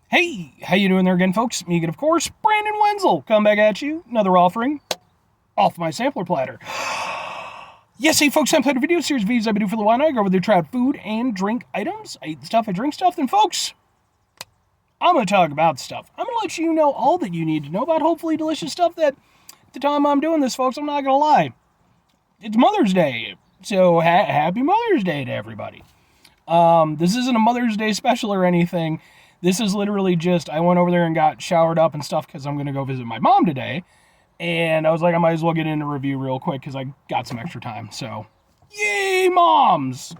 Hey, how you doing there again, folks? Me again, of course, Brandon Wenzel. Come back at you. Another offering off my sampler platter. Yes, hey, folks, I'm playing a video series of videos I've been doing for a little while now. I go over there, try out food and drink items. I eat stuff, I drink stuff. Then, folks, I'm going to talk about stuff. I'm going to let you know all that you need to know about hopefully delicious stuff that, at the time I'm doing this, folks, I'm not going to lie. It's Mother's Day. So, happy Mother's Day to everybody. This isn't a Mother's Day special or anything. This is literally just, I went over there and got showered up and stuff because I'm going to go visit my mom today. And I was like, I might as well get in a review real quick because I got some extra time. So, yay, moms!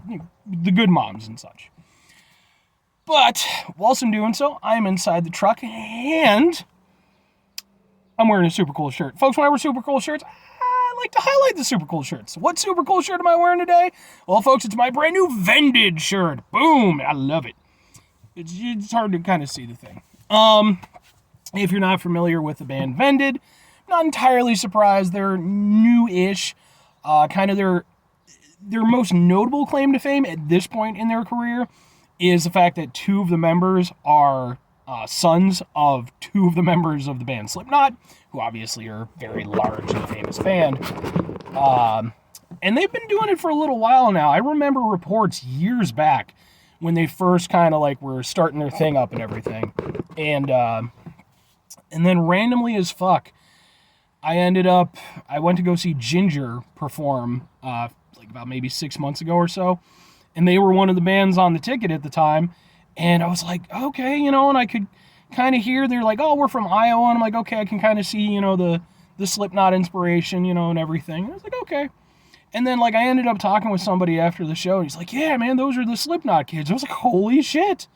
The good moms and such. But, whilst I'm doing so, I'm inside the truck and I'm wearing a super cool shirt. Folks, when I wear super cool shirts, I like to highlight the super cool shirts. What super cool shirt am I wearing today? Well, folks, it's my brand new Vended shirt. Boom! I love it. It's hard to kind of see the thing. If you're not familiar with the band Vended, not entirely surprised. They're new-ish. Kind of their most notable claim to fame at this point in their career is the fact that two of the members are sons of two of the members of the band Slipknot, who obviously are a very large and famous band. And they've been doing it for a little while now. I remember reports years back when they first kind of like were starting their thing up and everything. And then randomly as fuck, I went to go see Ginger perform like about maybe 6 months ago or so. And they were one of the bands on the ticket at the time. And I was like, okay, and I could kind of hear, they're like, oh, we're from Iowa. And I'm like, okay, I can kind of see, the Slipknot inspiration, and everything. And I was like, okay. And then, I ended up talking with somebody after the show, and he's like, yeah, man, those are the Slipknot kids. I was like, holy shit.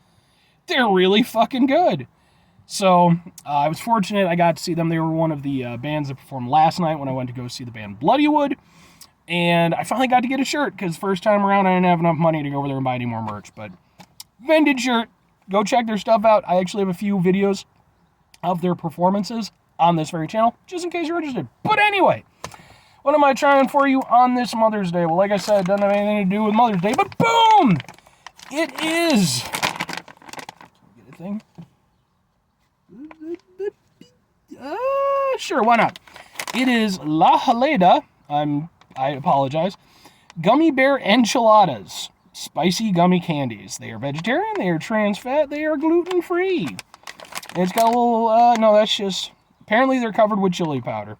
They're really fucking good. So, I was fortunate I got to see them. They were one of the bands that performed last night when I went to go see the band Bloodywood. And I finally got to get a shirt, because first time around, I didn't have enough money to go over there and buy any more merch. But, Vended shirt. Go check their stuff out. I actually have a few videos of their performances on this very channel, just in case you're interested. But anyway, what am I trying for you on this Mother's Day? Well, like I said, it doesn't have anything to do with Mother's Day, but boom! It is. Get a thing? Sure, why not? It is La Helada. I apologize. Gummy bear enchiladas. Spicy gummy candies. They are vegetarian, they are trans fat, they are gluten free. It's got a little, no, that's just, apparently they're covered with chili powder.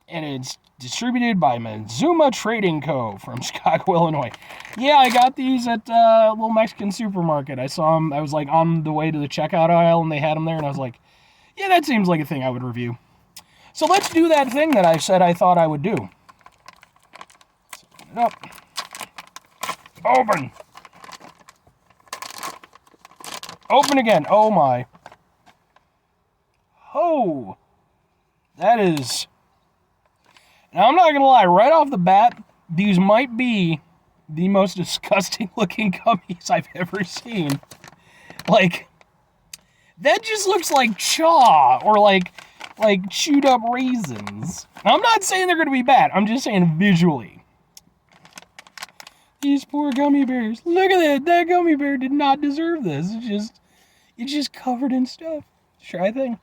And it's distributed by Mazuma Trading Co. from Chicago, Illinois. Yeah, I got these at a little Mexican supermarket. I saw them, I was on the way to the checkout aisle and they had them there and I was like, yeah, that seems like a thing I would review. So let's do that thing that I said I thought I would do. Let's open it up. Open. Open again. Oh my. Oh. That is... Now, I'm not going to lie, right off the bat, these might be the most disgusting looking gummies I've ever seen. That just looks like chaw, or like chewed up raisins. Now, I'm not saying they're going to be bad, I'm just saying visually. These poor gummy bears. Look at that, that gummy bear did not deserve this. It's just covered in stuff. Try thing.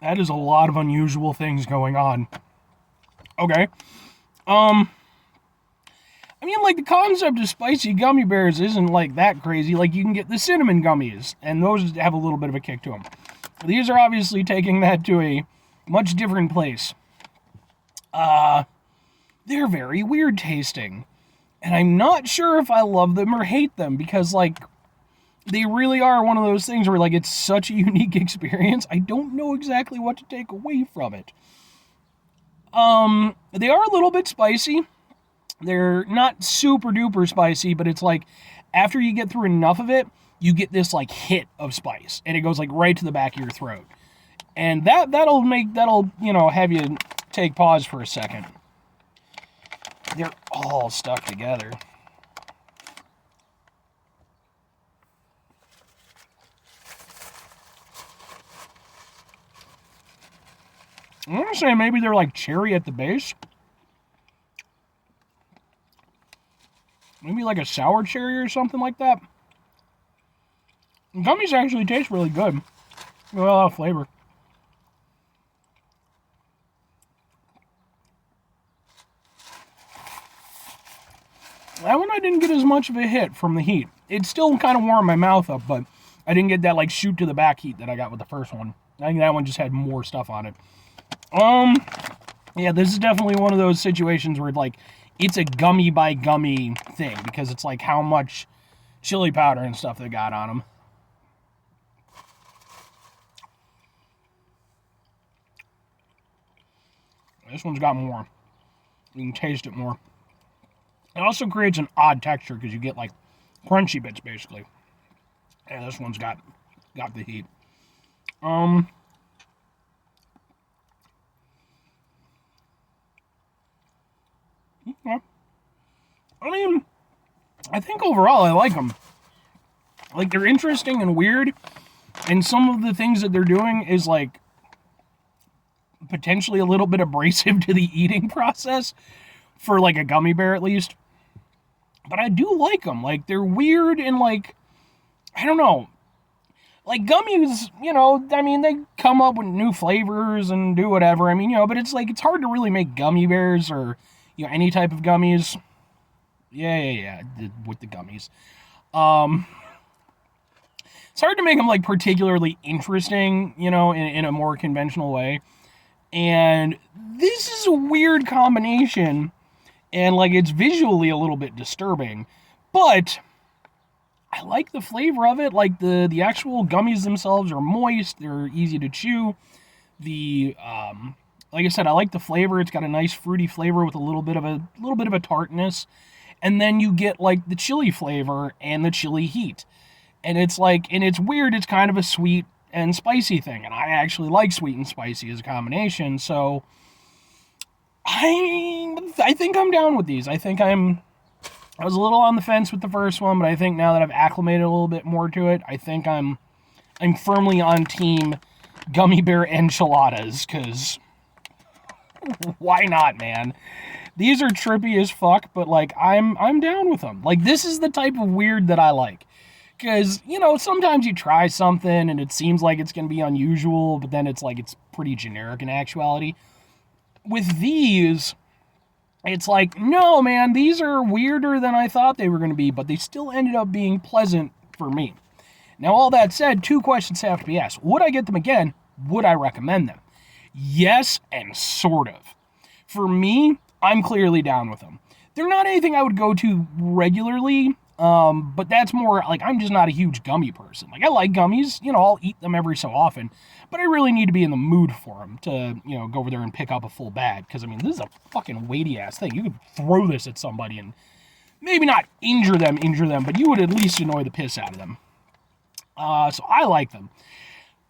That is a lot of unusual things going on. Okay. I mean, the concept of spicy gummy bears isn't, that crazy. You can get the cinnamon gummies, and those have a little bit of a kick to them. These are obviously taking that to a much different place. They're very weird tasting. And I'm not sure if I love them or hate them, because, they really are one of those things where, it's such a unique experience. I don't know exactly what to take away from it. They are a little bit spicy. They're not super duper spicy, but it's after you get through enough of it, you get this hit of spice, and it goes right to the back of your throat. And that'll have you take pause for a second. They're all stuck together. I'm gonna say maybe they're like cherry at the base. Maybe like a sour cherry or something like that. Gummies actually taste really good. Got a lot of flavor. That one I didn't get as much of a hit from the heat. It still kind of warmed my mouth up, but I didn't get that like shoot to the back heat that I got with the first one. I think that one just had more stuff on it. Yeah, this is definitely one of those situations where like it's a gummy by gummy thing because it's like how much chili powder and stuff they got on them. This one's got more. You can taste it more. It also creates an odd texture because you get like crunchy bits basically. Yeah, this one's got the heat. Yeah. I mean, I think overall I like them. Like, they're interesting and weird, and some of the things that they're doing is like potentially a little bit abrasive to the eating process for like a gummy bear at least. But I do like them. Like, they're weird and like, I don't know. Like, gummies, you know, I mean, they come up with new flavors and do whatever. I mean, you know, but it's like, it's hard to really make gummy bears or, you know, any type of gummies. Yeah, with the gummies. It's hard to make them, like, particularly interesting, you know, in a more conventional way. And this is a weird combination, and, like, it's visually a little bit disturbing, but I like the flavor of it. Like, the actual gummies themselves are moist, they're easy to chew. Like I said, I like the flavor. It's got a nice fruity flavor with a little bit of a tartness. And then you get like the chili flavor and the chili heat. And it's like, and it's weird, it's kind of a sweet and spicy thing. And I actually like sweet and spicy as a combination. So I think I'm down with these. I was a little on the fence with the first one, but I think now that I've acclimated a little bit more to it, I think I'm firmly on team Gummy Bear Enchiladas, because why not, man? These are trippy as fuck, but like I'm down with them. Like, this is the type of weird that I like. Because, you know, sometimes you try something and it seems like it's going to be unusual, but then it's like it's pretty generic in actuality. With these, it's like, no, man, these are weirder than I thought they were going to be, but they still ended up being pleasant for me. Now, all that said, 2 questions have to be asked. Would I get them again? Would I recommend them? Yes, and sort of. For me, I'm clearly down with them. They're not anything I would go to regularly, but that's more like I'm just not a huge gummy person. Like, I like gummies, you know, I'll eat them every so often, but I really need to be in the mood for them to, you know, go over there and pick up a full bag. Because, I mean, this is a fucking weighty ass thing. You could throw this at somebody and maybe not injure them, but you would at least annoy the piss out of them. So I like them.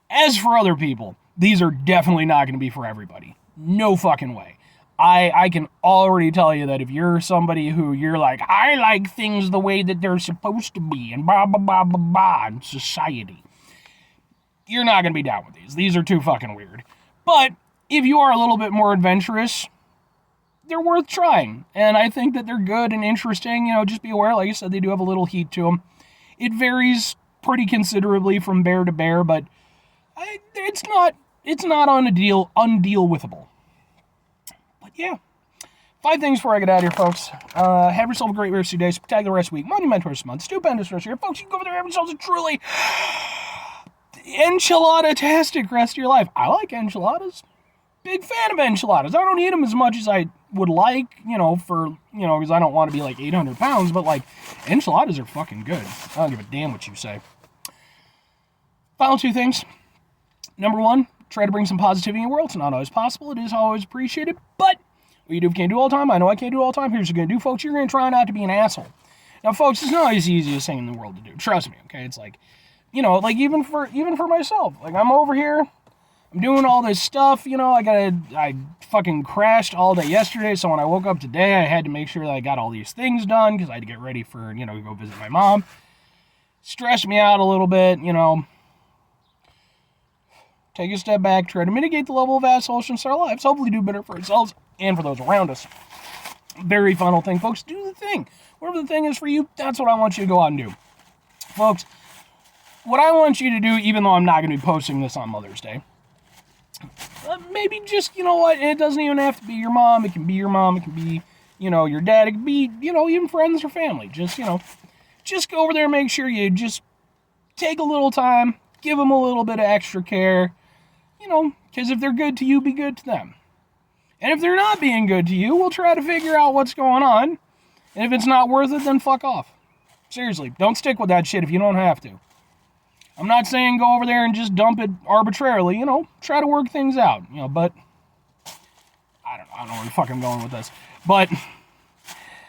As for other people, these are definitely not going to be for everybody. No fucking way. I can already tell you that if you're somebody who you're like, I like things the way that they're supposed to be, and blah, blah, blah, blah, blah, in society, you're not going to be down with these. These are too fucking weird. But if you are a little bit more adventurous, they're worth trying. And I think that they're good and interesting. You know, just be aware, like I said, they do have a little heat to them. It varies pretty considerably from bear to bear, but it's not undeal-withable. But yeah. 5 things before I get out of here, folks. Have yourself a great rest of your day. Spectacular rest of the week. Monumentous month. Stupendous rest of your folks. You can go over there and have yourselves a truly enchilada-tastic rest of your life. I like enchiladas. Big fan of enchiladas. I don't eat them as much as I would like, you know, because I don't want to be like 800 pounds, but like, enchiladas are fucking good. I don't give a damn what you say. Final 2 things. Number 1, try to bring some positivity in your world. It's not always possible. It is always appreciated, but what you do can't do all the time. I know I can't do all the time. Here's what you're going to do, folks. You're going to try not to be an asshole. Now, folks, it's not as easy as thing in the world to do. Trust me, okay? It's like, you know, like even for myself. Like, I'm over here. I'm doing all this stuff, you know, I fucking crashed all day yesterday, so when I woke up today, I had to make sure that I got all these things done, because I had to get ready for, you know, to go visit my mom. Stressed me out a little bit, you know. take a step back, try to mitigate the level of assholish in our lives, hopefully do better for ourselves and for those around us. Very final thing, folks, do the thing. Whatever the thing is for you, that's what I want you to go out and do. Folks, what I want you to do, even though I'm not going to be posting this on Mother's Day, maybe just, you know what, it doesn't even have to be your mom. It can be your mom. It can be, your dad. It can be, even friends or family. Just, just go over there and make sure you just take a little time, give them a little bit of extra care, because if they're good to you, be good to them. And if they're not being good to you, we'll try to figure out what's going on. And if it's not worth it, then fuck off. Seriously, don't stick with that shit if you don't have to. I'm not saying go over there and just dump it arbitrarily, try to work things out, but I don't know where the fuck I'm going with this. But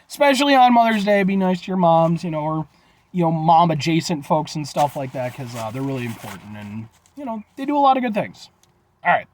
especially on Mother's Day, be nice to your moms, or, mom adjacent folks and stuff like that, because they're really important and, they do a lot of good things. All right.